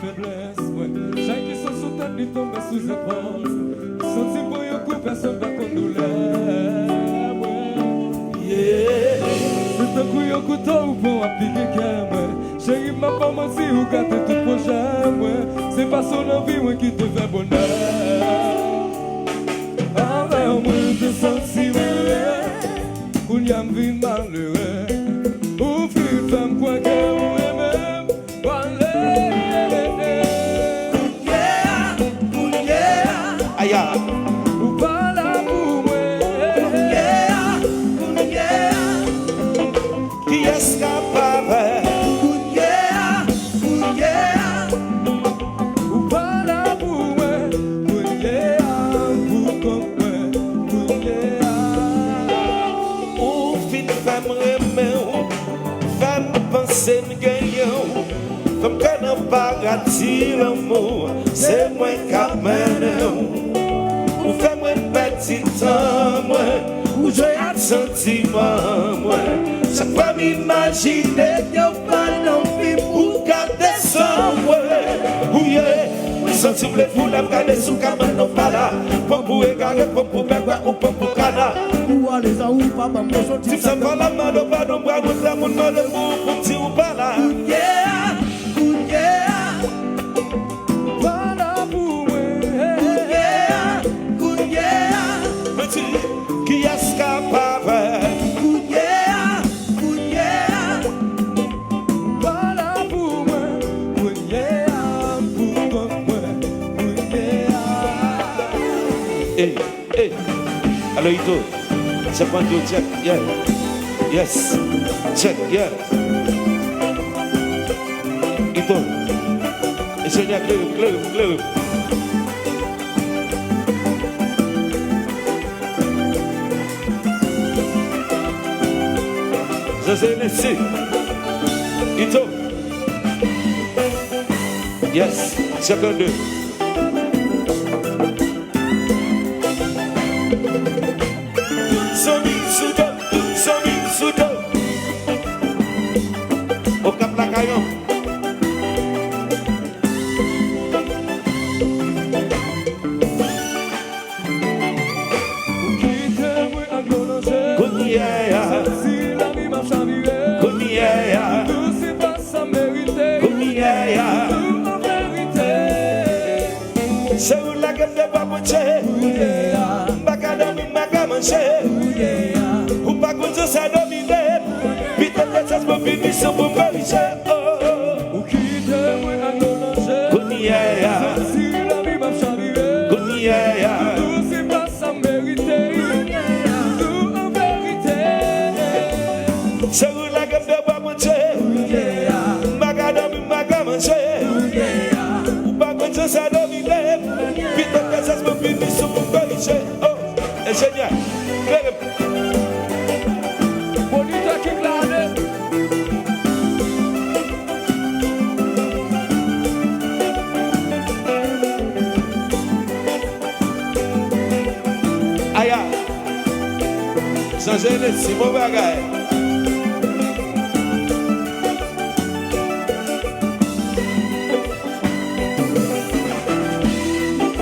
faiblesse, ouais. Chaque qui sont sous tête, ils tombent sous épaule. Sentir pour un coup, personne ne qu'on nous lève, ouais. Yeah. C'est un coup, un couteau ou pour appliquer qu'aime. Chérie, m'a pas menti ou gâter tout projet, ouais. C'est pas son envie, ouais, qui te fait bonheur. Avec moi, te sentir, ouais. Qu'on y a vie malheureux. Ou plus femme, quoi que ou même. Voilà. Aïe. Ou pas là pour moi. Qui est-ce capable? Ou pas là pour moi. Pour comme moi. Ou fin femme remède, femme pensée me gagnant. Femme qui n'a pas gâté l'amour, c'est moi qui mène. Ou femme petit temps, moi, ou j'ai un sentiment, moi. Chaque fois m'imaginer qu'il y a pas d'envie pour garder ça, moi. Oui, sentir le fou, la garder sous caméra, non pas là. Pour vous égarer, pour vous faire ou pour vous cana. Ou allez à ou pas, maman, Si ça va la main, on va nous voir, nous sommes dans le bout, pour dire ou pas là. yeah, Pas là pour moi. Petit, qui est capable? Pas là pour moi. Pour comme moi. Hey, hey. Alors, Ito, c'est pas tout, check, yeah. Yes, check, yeah. Ito, enseña, claro. C'est ici. Ito. Yes, second deux. Soudan. Au Cap la Caillon. C'est où la gamme de babouché, Bacadam, Magamanché, ou pas qu'on se domine, vite de ça pour finir sur pour vérifier. Ou quitte moi à l'oranger. Si la vie m'a chaviré. Tout c'est pas sans mériter. Tout en vérité. C'est où la gamme de babouché, Bacadam, Magamanché, ou pas qu'on se domine, vite de ça pour finir sur pour vérifier. Oh, ingénieur, Bonita qui glane. Aya, sans gêner, c'est mon bagage.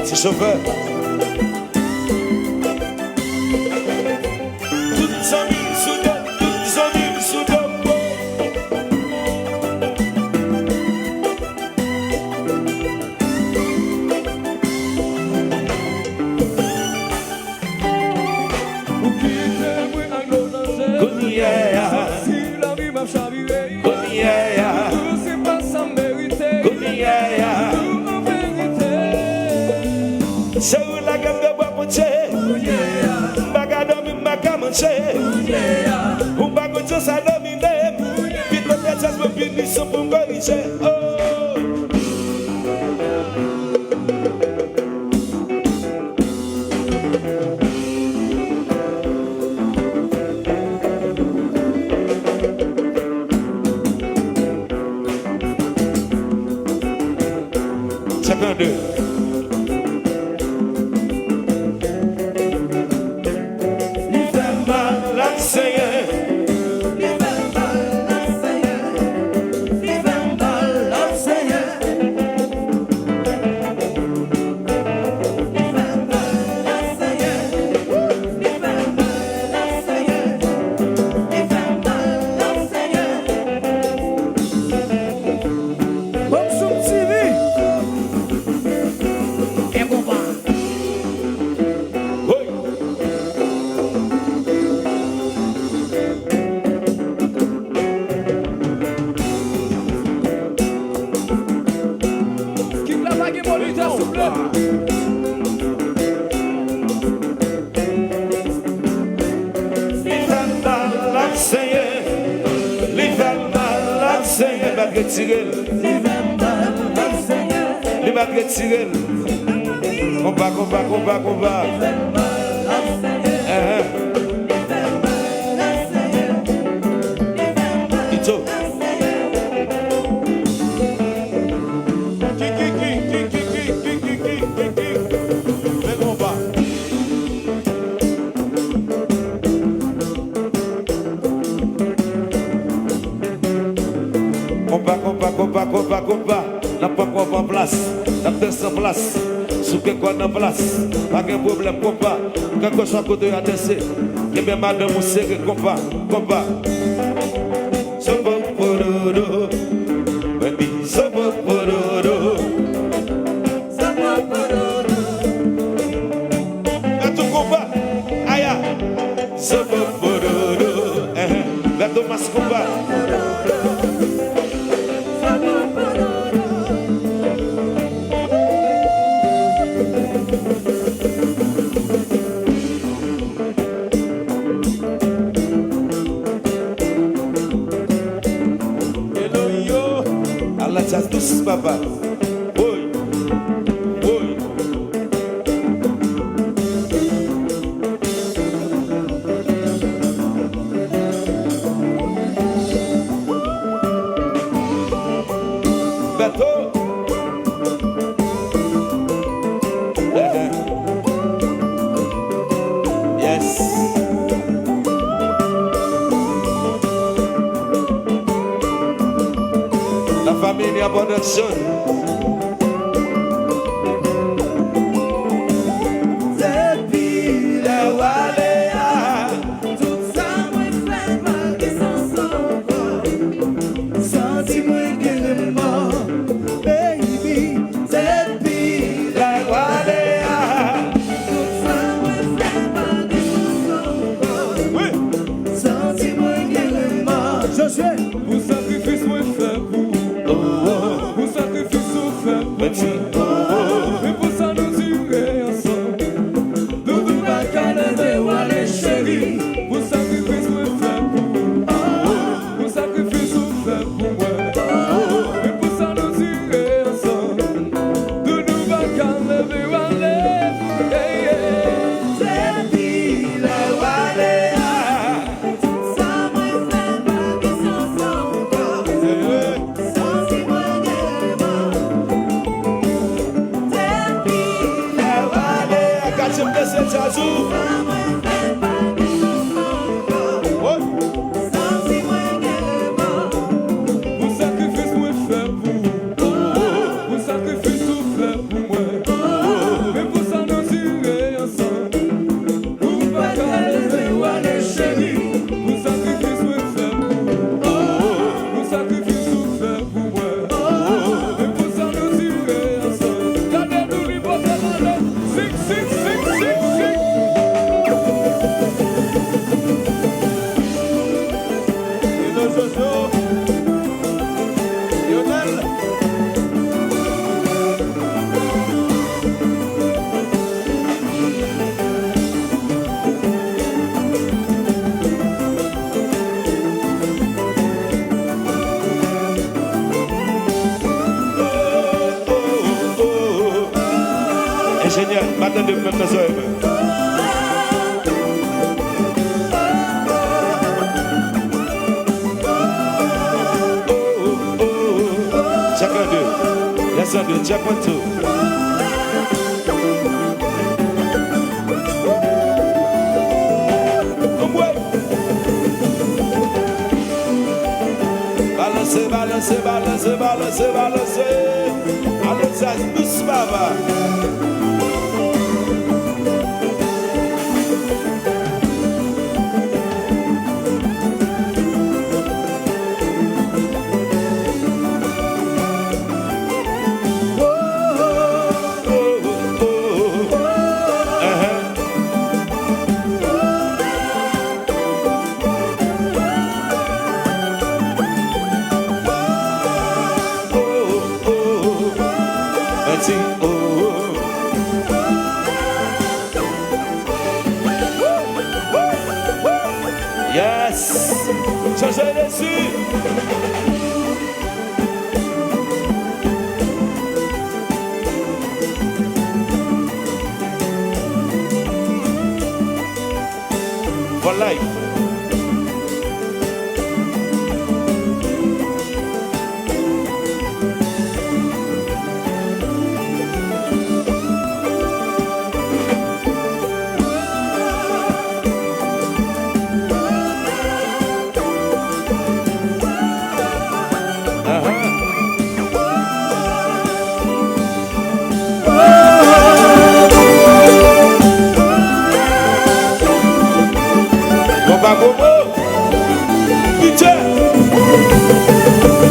C'est chauffeur. Toutes sont mises sous dos, toutes sont mises sous dos. Ou quitte moi à l'oranger. Si la vie m'a chaviré. Tout c'est pas sans mériter. Tout en vérité. C'est où la gamme de bois poché, Bagadom, Magamanché, ou Bagojo, ça domine, vite le tête, ça se peut finir sur pour corriger. Chacun d'eux. tirer. Il va tirer. Combat. Ito. Combat. N'a pas quoi en place. N'a pas de place. Sous que quoi en place. Pas de problème, combat. Quelque chose à côté de la TC. Et bien, madame, vous serrez combat. Sopo-porodo. Baby, sopo-porodo. Gato combat. Aya. Sopo-porodo. Gato mas combat. Allah tous papa. Oi. Bateau. Yes. La famille a bonne action. Depuis la Waléa, tout ça me fait mal que sans son senti-moi guérimment, baby. Depuis la Waléa, tout ça me fait mal que sans son senti-moi guérimment. Josué, Vous sacrifice moi fait pour. Vous sacrifice au fait pour. Et pour ça nous tirer ensemble. Doudou va caler ou aller chérie. Vous sacrifice moi fait pour. Vous sacrifice au fait pour moi. Et pour ça nous tirer ensemble. Doudou va caler ou aller. depuis la Waléa, tout ça me fait mal que sans son senti-moi guérimment. Depuis la Waléa, quand je me laisse Jazou. Vous sacrifice moi fait pour. Vous sacrifice au fait pour moi. Et pour ça nous tirer ensemble. Vous va caler ou aller chérie. Vous sacrifice moi fait pour. Vous sacrifice au fait pour moi. Et pour ça nous tirer ensemble. Gardez-nous libres de mal. Sing. Jojo, Lionel. Ingénieur, matin de même dans chacun d'eux, yes I do, check 1, 2. Balancez. Allez, ça, douce, baba. Yes, changez dessus.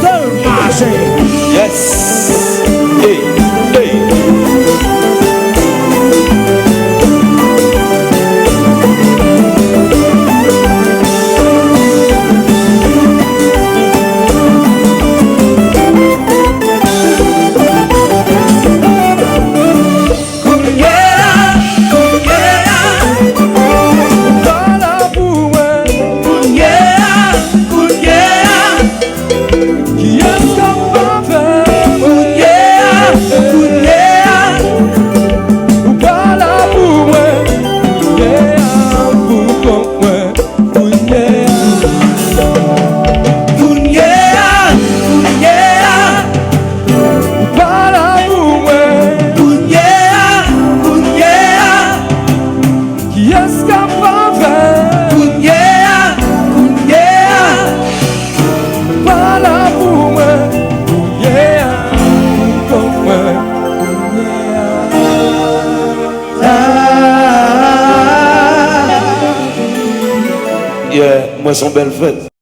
Seul marché. Yes. Hey, hey. Yeah, moi, son belle fête.